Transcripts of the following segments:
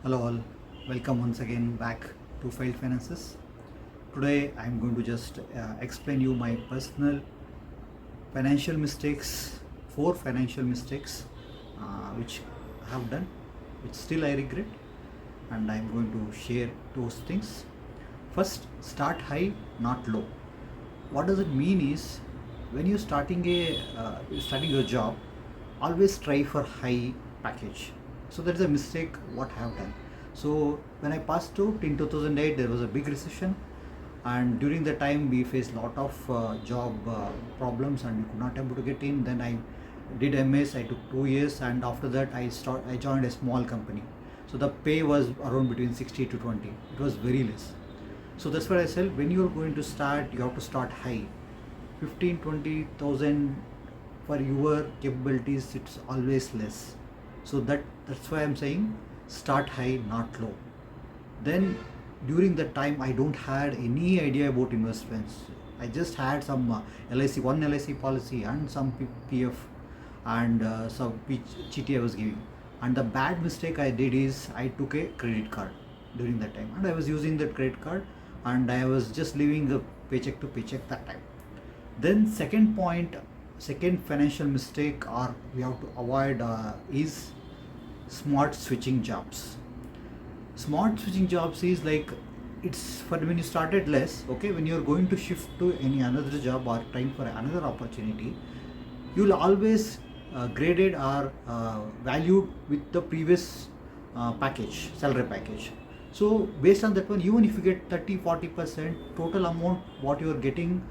Hello all, welcome once again back to Failed Finances. Today I am going to just explain you my personal financial mistakes, 4 financial mistakes which I have done, which still I regret, and I am going to share those things. First, start high, not low. What does it mean is when you're starting your job, always strive for high package. So that's a mistake what I have done. So when I passed out in 2008, there was a big recession, and during the time we faced lot of job problems, and we could not able to get in. Then I did MS. I took 2 years, and after that I joined a small company. So the pay was around between 60 to 20. It was very less. So that's what I said, when you're going to start, you have to start high. 15-20,000 for your capabilities, it's always less. So that's why I'm saying start high, not low. Then during that time I don't had any idea about investments. I just had some LIC, one LIC policy and some PF and some GT I was giving. And the bad mistake I did is I took a credit card during that time, and I was using that credit card, and I was just living the paycheck to paycheck that time. Then second financial mistake or we have to avoid is smart switching jobs. Smart switching jobs is like, it's for when you started less, okay, when you're going to shift to any another job or trying for another opportunity, you'll always graded or valued with the previous salary package. So based on that one, even if you get 30-40% total amount what you are getting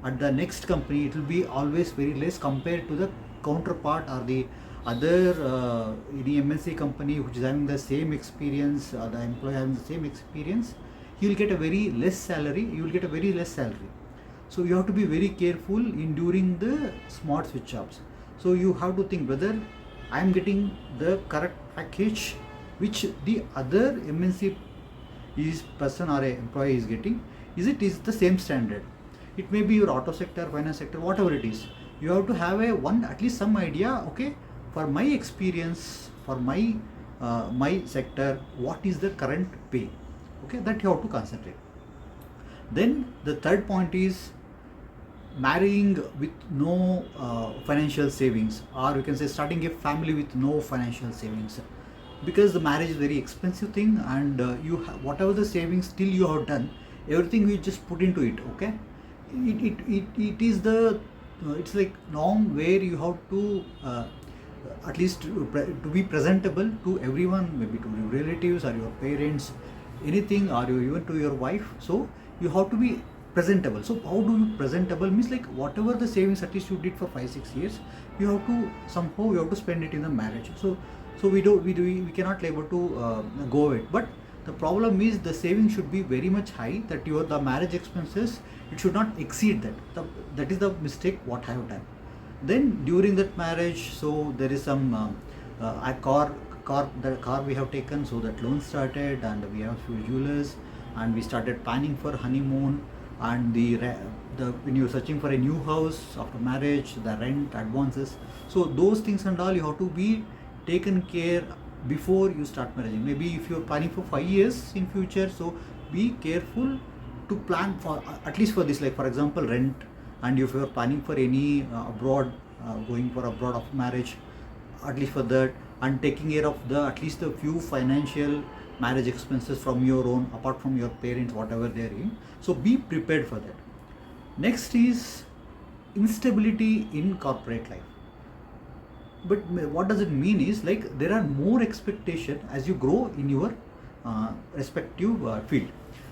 at the next company, it will be always very less compared to the counterpart or the other any MNC company which is having the same experience, or the employee having the same experience. He will get a very less salary, you will get a very less salary. So you have to be very careful in during the smart switch jobs. So you have to think whether I am getting the correct package which the other MNC person or a employee is getting. Is the same standard? It may be your auto sector, finance sector, whatever it is. You have to have at least some idea. Okay, for my experience, for my sector, what is the current pay? Okay, that you have to concentrate. Then the third point is marrying with no financial savings, or you can say starting a family with no financial savings, because the marriage is very expensive thing, and whatever the savings till you have done, everything we just put into it. Okay, it is the it's like norm where you have to at least to be presentable to everyone, maybe to your relatives or your parents, anything, or even to your wife. So you have to be presentable. So how do you presentable means, like whatever the savings at least you did for 5-6 years, you have to somehow you have to spend it in the marriage. So we cannot able to go it. But the problem is the saving should be very much high, that the marriage expenses, it should not exceed that. That is the mistake what I have done. Then during that marriage, so there is some the car we have taken, so that loan started, and we have few jewelers, and we started planning for honeymoon, and when you're searching for a new house after marriage, the rent, advances, so those things and all you have to be taken care before you start marrying. Maybe if you're planning for 5 years in future, so be careful to plan for at least for this, like for example rent, and if you're planning for any abroad, going for abroad of marriage, at least for that, and taking care of the at least a few financial marriage expenses from your own, apart from your parents, whatever they're in. So be prepared for that. Next is instability in corporate life. But what does it mean is, like there are more expectation as you grow in your respective field.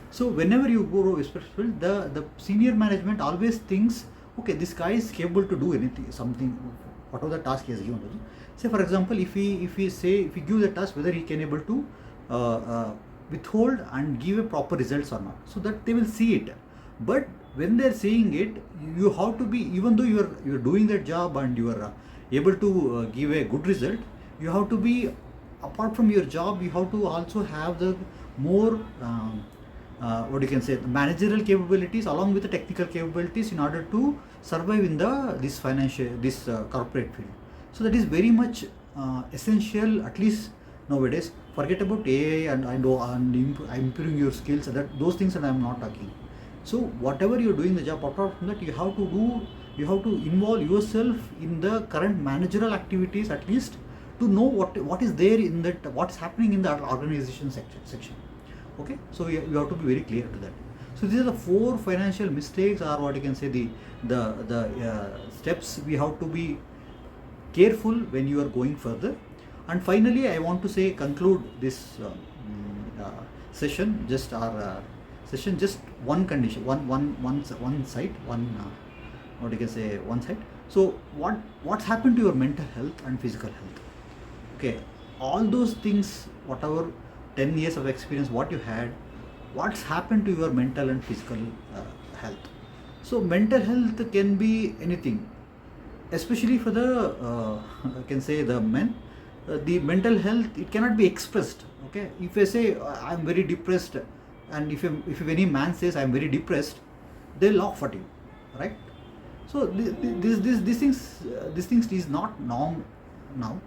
So whenever you grow respective field, the senior management always thinks, okay, this guy is capable to do anything, something, whatever the task he has given. Say for example, if we give the task, whether he can able to withhold and give a proper results or not, so that they will see it. But when they're seeing it, you have to be, even though you're doing that job and you are able to give a good result, you have to be, apart from your job, you have to also have the more what you can say, the managerial capabilities along with the technical capabilities in order to survive in this corporate field. So that is very much essential, at least nowadays. Forget about AI and improving your skills. Those things that I'm not talking. So whatever you're doing the job, apart from that, you have to involve yourself in the current managerial activities at least, to know what is there in that, what's happening in the organization section. Okay, so you have to be very clear to that. So these are the 4 financial mistakes, or what you can say, the steps we have to be careful when you are going further. And finally, I want to say, conclude this session, just our session, just one condition, one side, what you can say, one side. So what's happened to your mental health and physical health? Okay, all those things, whatever 10 years of experience what you had, what's happened to your mental and physical health? So mental health can be anything, especially for the I can say the men. The mental health, it cannot be expressed. Okay, if I say I'm very depressed, and if any man says I'm very depressed, they'll laugh at you, right? So these things is not norm now.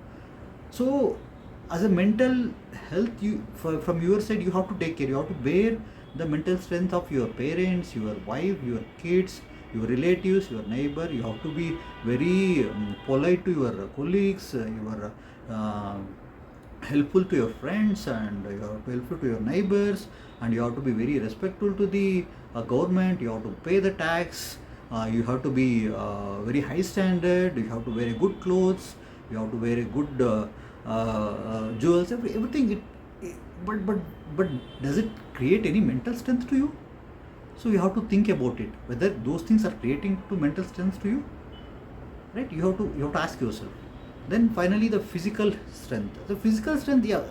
So as a mental health, from your side, you have to take care. You have to bear the mental strength of your parents, your wife, your kids, your relatives, your neighbor. You have to be very polite to your colleagues, your helpful to your friends, and you have to be helpful to your neighbors, and you have to be very respectful to the government. You have to pay the tax. You have to be very high standard. You have to wear good clothes. You have to wear a good jewels. Everything. But does it create any mental strength to you? So you have to think about it, whether those things are creating to mental strength to you, right? You have to ask yourself. Then finally, the physical strength. The physical strength, yeah,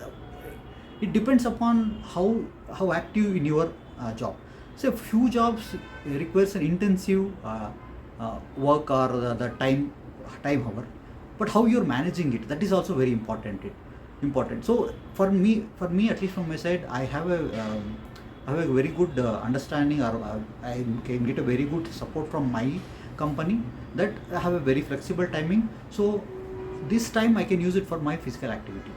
it depends upon how active in your job. So a few jobs requires an intensive work, or the time hour, but how you're managing it, that is also very important. So for me, at least from my side, I have a very good understanding, or I can get a very good support from my company, that I have a very flexible timing. So this time I can use it for my physical activity.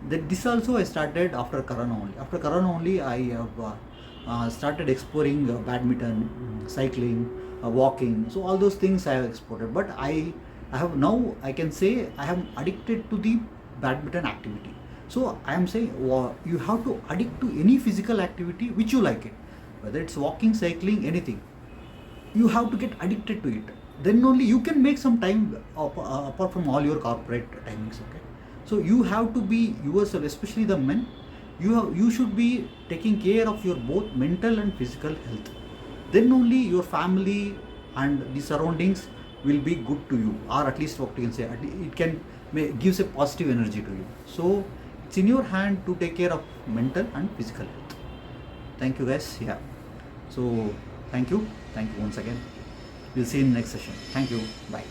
This also I started after Corona only. After Corona only, I have started exploring badminton, cycling, walking. So all those things I have explored. But I have now, I can say, I am addicted to the badminton activity. So I am saying, you have to addict to any physical activity which you like it, whether it's walking, cycling, anything. You have to get addicted to it. Then only you can make some time apart from all your corporate timings. Okay, so you have to be yourself, especially the men. You should be taking care of your both mental and physical health. Then only your family and the surroundings will be good to you, or at least what you can say, it can gives a positive energy to you. So it's in your hand to take care of mental and physical health. Thank you guys. Yeah, so thank you once again. We'll see you in the next session. Thank you. Bye.